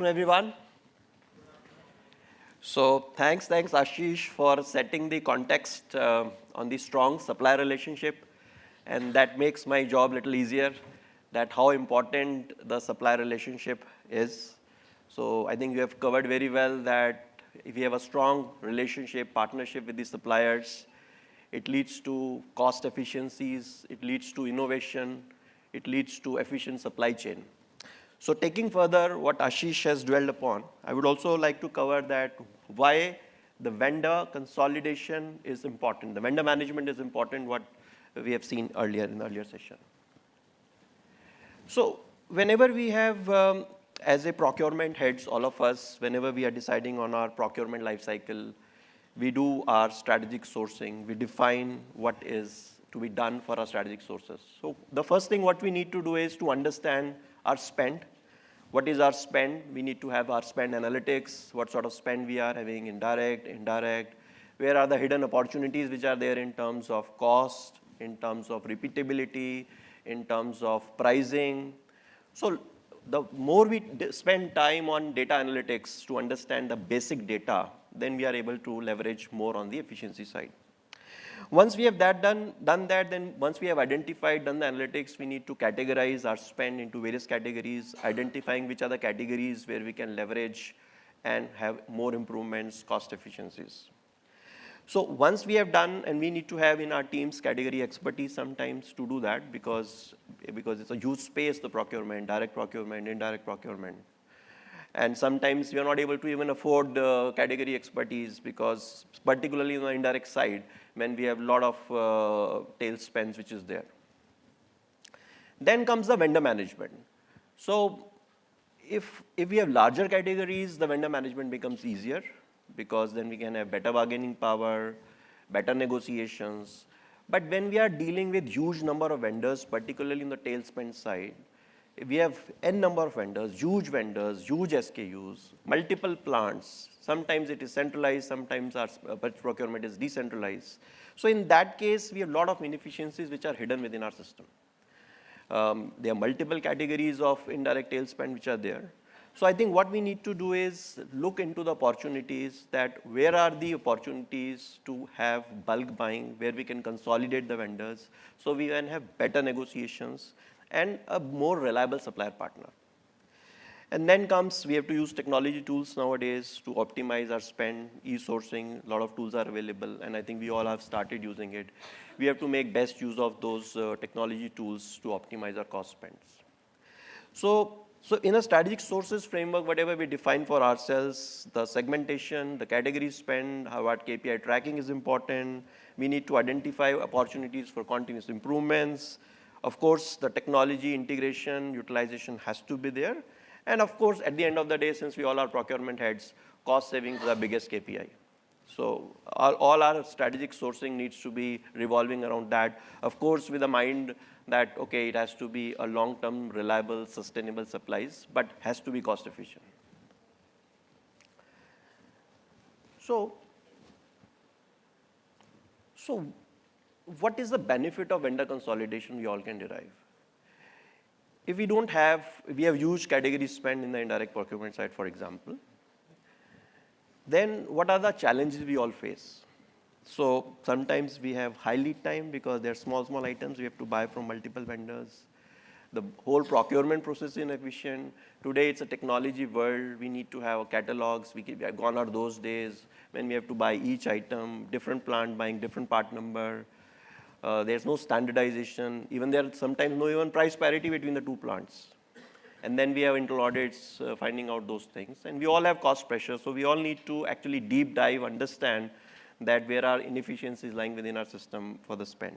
Everyone. So thanks Ashish for setting the context on the strong supplier relationship, and that makes my job a little easier. That how important the supplier relationship is. So I think you have covered very well that if you have a strong relationship, partnership with the suppliers, it leads to cost efficiencies, it leads to innovation, it leads to efficient supply chain. So taking further what Ashish has dwelled upon, I would also like to cover that why the vendor consolidation is important. The vendor management is important, what we have seen earlier in the earlier session. So whenever we have, as a procurement heads, all of us, whenever we are deciding on our procurement life cycle, we do our strategic sourcing. We define what is to be done for our strategic sources. So the first thing what we need to do is to understand our spend. What is our spend? We need to have our spend analytics, what sort of spend we are having, indirect, where are the hidden opportunities which are there in terms of cost, in terms of repeatability, in terms of pricing. So the more we spend time on data analytics to understand the basic data, then we are able to leverage more on the efficiency side. Once we have done that, then once we have identified, done the analytics, we need to categorize our spend into various categories, identifying which are the categories where we can leverage and have more improvements, cost efficiencies. So once we have done, and we need to have in our teams category expertise sometimes to do that because it's a huge space, the procurement, direct procurement, indirect procurement. And sometimes we are not able to even afford the category expertise because particularly on the indirect side, when we have a lot of tail spends which is there. Then comes the vendor management. So if we have larger categories, the vendor management becomes easier because then we can have better bargaining power, better negotiations. But when we are dealing with huge number of vendors, particularly in the tail spend side, we have n number of vendors, huge SKUs, multiple plants. Sometimes it is centralized, sometimes our procurement is decentralized. So in that case, we have a lot of inefficiencies which are hidden within our system. There are multiple categories of indirect tail spend which are there. So I think what we need to do is look into the opportunities, that where are the opportunities to have bulk buying, where we can consolidate the vendors, so we can have better negotiations and a more reliable supplier partner. And then comes, we have to use technology tools nowadays to optimize our spend, e-sourcing, a lot of tools are available, and I think we all have started using it. We have to make best use of those technology tools to optimize our cost spends. So in a strategic sources framework, whatever we define for ourselves, the segmentation, the category spend, how our KPI tracking is important. We need to identify opportunities for continuous improvements. Of course, the technology integration, utilization has to be there. And of course, at the end of the day, since we all are procurement heads, cost savings is our biggest KPI. So all our strategic sourcing needs to be revolving around that. Of course, with a mind that, okay, it has to be a long-term, reliable, sustainable supplies, but has to be cost efficient. So what is the benefit of vendor consolidation we all can derive? If we have huge category spend in the indirect procurement side, for example, then what are the challenges we all face? So sometimes we have high lead time because they're small items we have to buy from multiple vendors. The whole procurement process is inefficient. Today it's a technology world. We need to have catalogs. We have gone out those days when we have to buy each item, different plant buying different part number. There's no standardization. Even there sometimes no even price parity between the two plants. And then we have internal audits finding out those things. And we all have cost pressure. So we all need to actually deep dive, understand that where are inefficiencies lying within our system for the spend.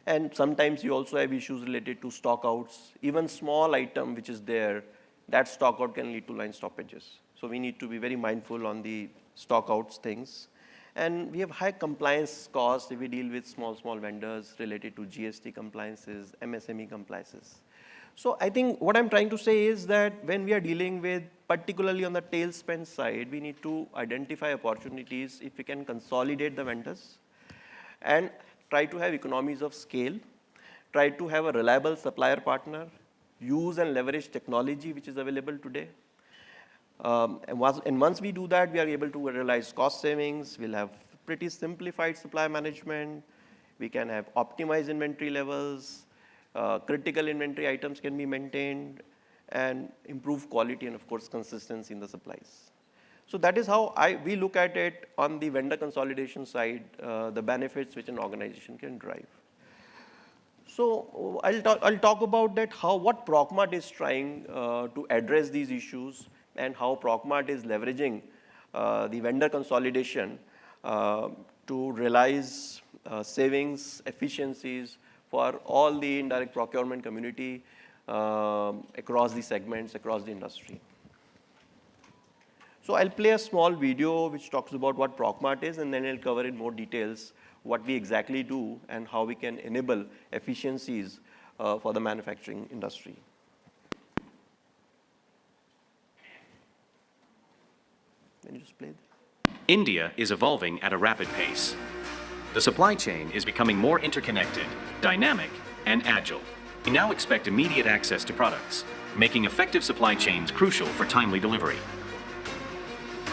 And sometimes you also have issues related to stock outs. Even small item which is there, that stock out can lead to line stoppages. So we need to be very mindful on the stock outs things. And we have high compliance costs if we deal with small vendors related to GST compliances, MSME compliances. So I think what I'm trying to say is that when we are dealing with, particularly on the tail spend side, we need to identify opportunities if we can consolidate the vendors and try to have economies of scale, try to have a reliable supplier partner, use and leverage technology which is available today, And once we do that, we are able to realize cost savings. We'll have pretty simplified supply management. We can have optimized inventory levels. Critical inventory items can be maintained and improve quality and, of course, consistency in the supplies. So that is how we look at it on the vendor consolidation side, the benefits which an organization can drive. So I'll talk about that, what ProcMart is trying to address these issues and how ProcMart is leveraging the vendor consolidation to realize savings, efficiencies for all the indirect procurement community across the segments, across the industry. So I'll play a small video which talks about what ProcMart is, and then I'll cover in more details what we exactly do and how we can enable efficiencies for the manufacturing industry. Can you just play that? India is evolving at a rapid pace. The supply chain is becoming more interconnected, dynamic, and agile. We now expect immediate access to products, making effective supply chains crucial for timely delivery.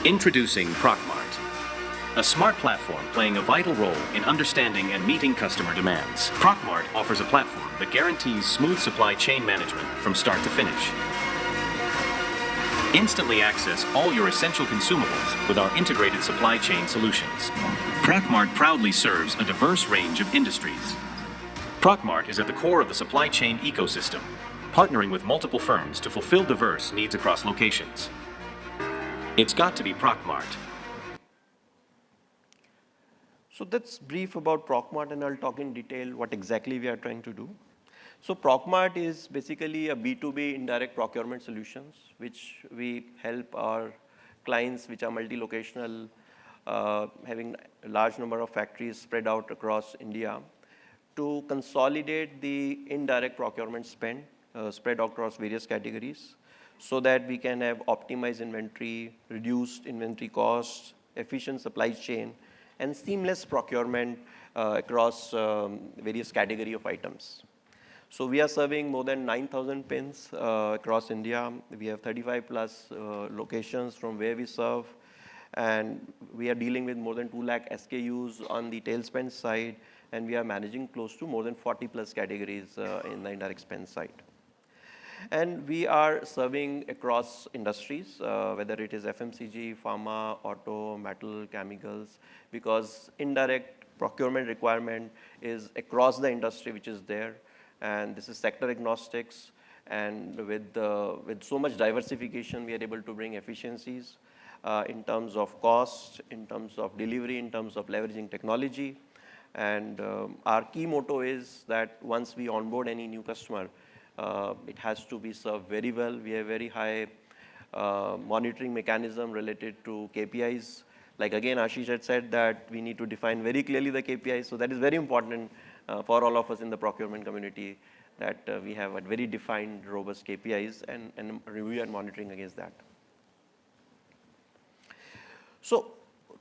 Introducing ProcMart, a smart platform playing a vital role in understanding and meeting customer demands. ProcMart offers a platform that guarantees smooth supply chain management from start to finish. Instantly access all your essential consumables with our integrated supply chain solutions. ProcMart proudly serves a diverse range of industries. ProcMart is at the core of the supply chain ecosystem, partnering with multiple firms to fulfill diverse needs across locations. It's got to be ProcMart. So that's brief about ProcMart, and I'll talk in detail what exactly we are trying to do. So ProcMart is basically a B2B indirect procurement solutions, which we help our clients which are multi-locational, having a large number of factories spread out across India, to consolidate the indirect procurement spend spread across various categories, so that we can have optimized inventory, reduced inventory costs, efficient supply chain, and seamless procurement across various category of items. So we are serving more than 9,000 pins across India. We have 35 plus locations from where we serve, and we are dealing with more than 2 lakh SKUs on the tail spend side, and we are managing close to more than 40 plus categories in the indirect spend side. And we are serving across industries, whether it is FMCG, pharma, auto, metal, chemicals, because indirect procurement requirement is across the industry which is there. And this is sector agnostics. And with so much diversification, we are able to bring efficiencies in terms of cost, in terms of delivery, in terms of leveraging technology. And our key motto is that once we onboard any new customer, it has to be served very well. We have very high monitoring mechanism related to KPIs. Like again, Ashish had said that we need to define very clearly the KPIs. So that is very important for all of us in the procurement community, that we have a very defined, robust KPIs and review and monitoring against that. So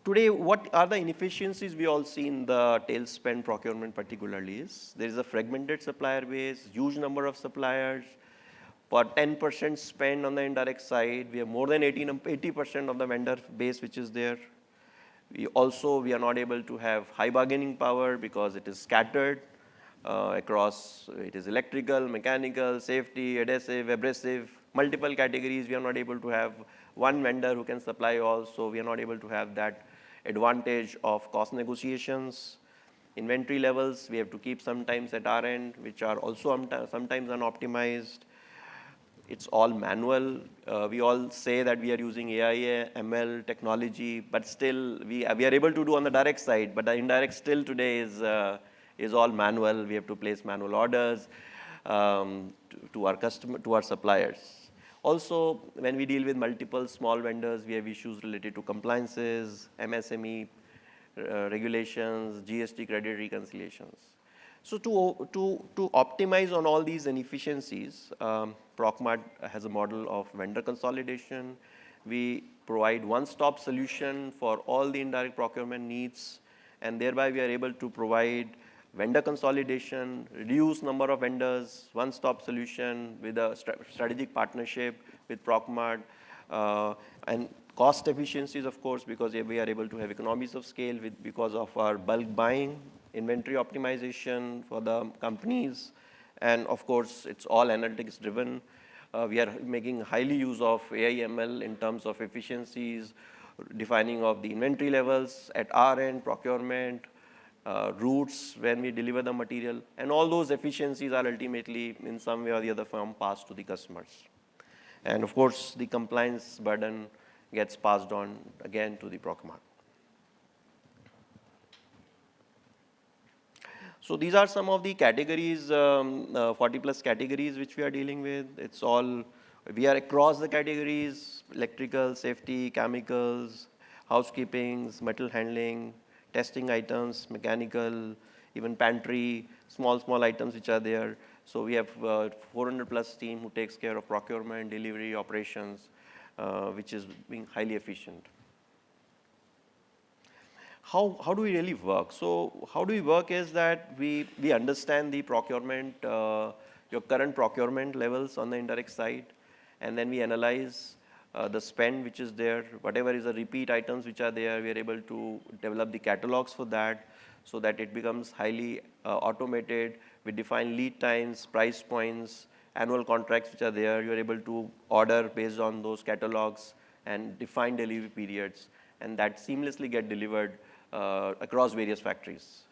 today, what are the inefficiencies we all see in the tail spend procurement particularly is, there is a fragmented supplier base, huge number of suppliers. For 10% spend on the indirect side, we have more than 80% of the vendor base which is there. We are not able to have high bargaining power because it is scattered across, it is electrical, mechanical, safety, adhesive, abrasive, multiple categories. We are not able to have one vendor who can supply all, so we are not able to have that advantage of cost negotiations. Inventory levels, we have to keep sometimes at our end, which are also sometimes unoptimized. It's all manual. We all say that we are using AI, ML technology, but still we are able to do on the direct side, but the indirect still today is all manual. We have to place manual orders to our suppliers. Also, when we deal with multiple small vendors, we have issues related to compliances, MSME regulations, GST credit reconciliations. So to optimize on all these inefficiencies, ProcMart has a model of vendor consolidation. We provide one-stop solution for all the indirect procurement needs, and thereby we are able to provide vendor consolidation, reduce number of vendors, one-stop solution with a strategic partnership with ProcMart. And cost efficiencies, of course, because we are able to have economies of scale because of our bulk buying, inventory optimization for the companies, and of course, it's all analytics driven. We are making highly use of AI ML in terms of efficiencies, defining of the inventory levels at our end, procurement, routes when we deliver the material, and all those efficiencies are ultimately in some way or the other form passed to the customers. And of course, the compliance burden gets passed on again to the ProcMart. So these are some of the categories, 40 plus categories which we are dealing with. It's all, we are across the categories: electrical, safety, chemicals, housekeeping, metal handling, testing items, mechanical, even pantry, small items which are there. So we have 400 plus team who takes care of procurement, delivery, operations, which is being highly efficient. How do we really work? So how do we work is that we understand the procurement, your current procurement levels on the indirect side, and then we analyze the spend which is there, whatever is the repeat items which are there, we are able to develop the catalogs for that so that it becomes highly automated. We define lead times, price points, annual contracts which are there. You are able to order based on those catalogs and define delivery periods, and that seamlessly get delivered across various factories.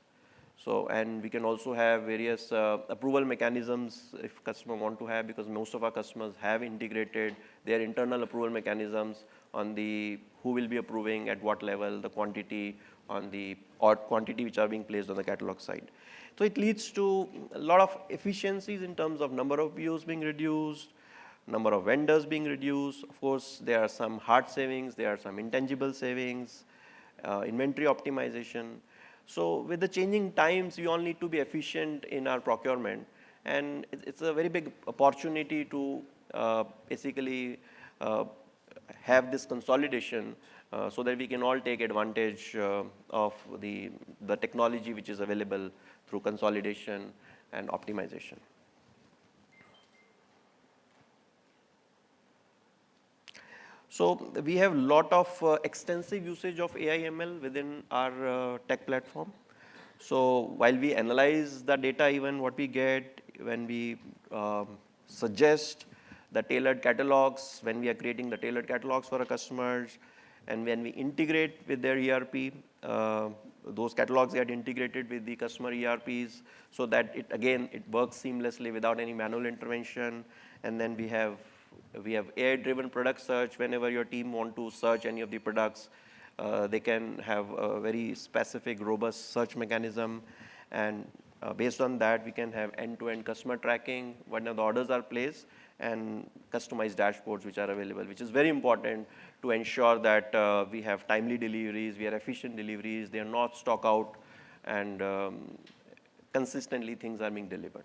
So, and we can also have various approval mechanisms if customer want to have, because most of our customers have integrated their internal approval mechanisms on the who will be approving at what level, the quantity on the or quantity which are being placed on the catalog side. So it leads to a lot of efficiencies in terms of number of POs being reduced, number of vendors being reduced. Of course, there are some hard savings, there are some intangible savings, inventory optimization. So with the changing times, we all need to be efficient in our procurement. And it's a very big opportunity to basically have this consolidation so that we can all take advantage of the technology which is available through consolidation and optimization. So we have a lot of extensive usage of AI ML within our tech platform. So while we analyze the data, even what we get, when we suggest the tailored catalogs, when we are creating the tailored catalogs for our customers, and when we integrate with their ERP, those catalogs get integrated with the customer ERPs so that it works seamlessly without any manual intervention. And then we have AI-driven product search. Whenever your team want to search any of the products, they can have a very specific, robust search mechanism. And based on that, we can have end-to-end customer tracking when the orders are placed and customized dashboards which are available, which is very important to ensure that we have timely deliveries, we have efficient deliveries, they are not stock out, and consistently things are being delivered.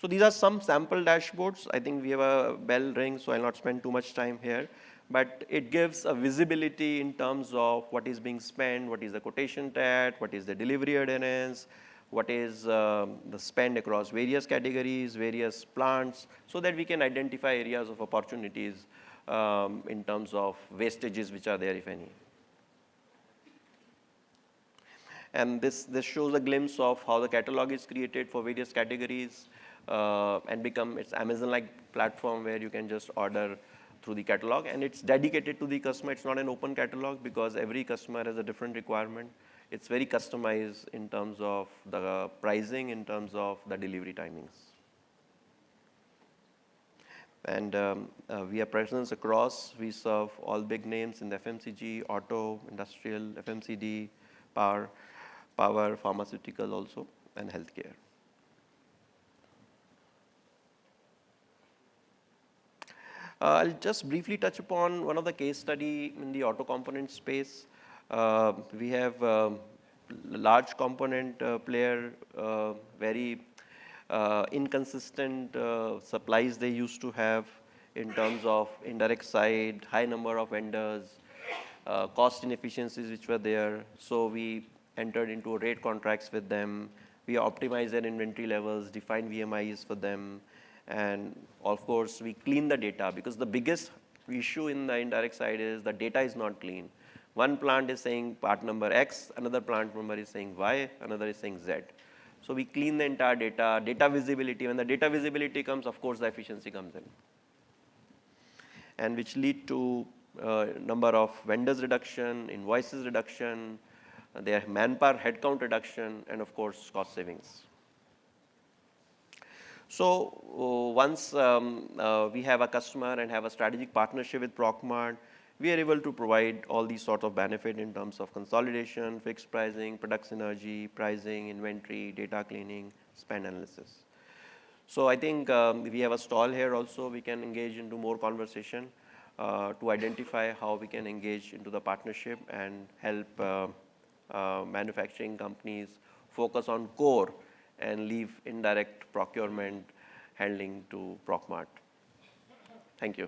So these are some sample dashboards. I think we have a bell ring, so I'll not spend too much time here. But it gives a visibility in terms of what is being spent, what is the quotation tat, what is the delivery adherence, what is the spend across various categories, various plants, so that we can identify areas of opportunities in terms of wastages which are there, if any. And this shows a glimpse of how the catalog is created for various categories and it's Amazon-like platform where you can just order through the catalog, and it's dedicated to the customer. It's not an open catalog because every customer has a different requirement. It's very customized in terms of the pricing, in terms of the delivery timings. And we have presence across. We serve all big names in the FMCG, auto, industrial, FMCD, power, pharmaceutical also, and healthcare. I'll just briefly touch upon one of the case study in the auto component space. We have a large component player, very inconsistent supplies they used to have in terms of indirect side, high number of vendors, cost inefficiencies which were there. So we entered into rate contracts with them. We optimize their inventory levels, define VMIs for them, and of course, we clean the data, because the biggest issue in the indirect side is the data is not clean. One plant is saying part number X, another plant number is saying Y, another is saying Z. So we clean the entire data, data visibility. When the data visibility comes, of course, the efficiency comes in, and which lead to number of vendors reduction, invoices reduction, their manpower headcount reduction, and of course, cost savings. So once we have a customer and have a strategic partnership with ProcMart, we are able to provide all these sorts of benefit in terms of consolidation, fixed pricing, product synergy, pricing, inventory, data cleaning, spend analysis. So I think we have a stall here also. We can engage into more conversation to identify how we can engage into the partnership and help manufacturing companies focus on core and leave indirect procurement handling to ProcMart. Thank you.